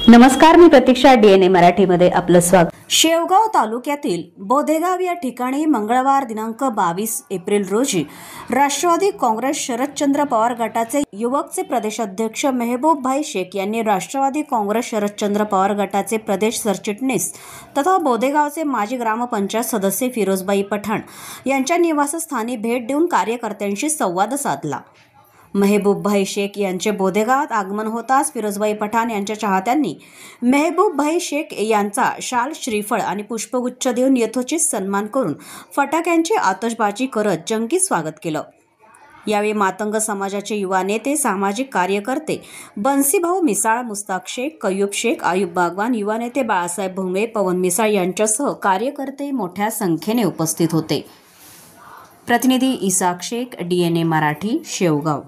नमस्कार, मी प्रतीक्षा. DNA मराठीमध्ये आपलं स्वागत. शेवगाव तालुक्यातील बोधेगाव या ठिकाणी मंगळवार दिनांक 22 एप्रिल रोजी राष्ट्रवादी काँग्रेस शरदचंद्र पवार गटाचे युवकचे प्रदेशाध्यक्ष मेहबूबभाई शेख यांनी राष्ट्रवादी काँग्रेस शरदचंद्र पवार गटाचे प्रदेश सरचिटणीस तथा बोधेगावचे माजी ग्रामपंचायत सदस्य फिरोजबाई पठाण यांच्या निवासस्थानी भेट देऊन कार्यकर्त्यांशी संवाद साधला. मेहबूबभाई शेख यांचे बोधेगावात आगमन होताच फिरोजबाई पठाण यांच्या चाहत्यांनी मेहबूबभाई शेख यांचा शाल, श्रीफळ आणि पुष्पगुच्छ देऊन यथोचित सन्मान करून फटाक्यांची आतषबाजी करत जंगी स्वागत केलं. यावेळी मातंग समाजाचे युवा नेते, सामाजिक कार्यकर्ते बन्सीभाऊ मिसाळ, मुस्ताक शेख, कयूब शेख, आयुब बागवान, युवा नेते बाळासाहेब भोंगळे, पवन मिसाळ यांच्यासह कार्यकर्ते मोठ्या संख्येने उपस्थित होते. प्रतिनिधी इसाक शेख, DNA मराठी, शेवगाव.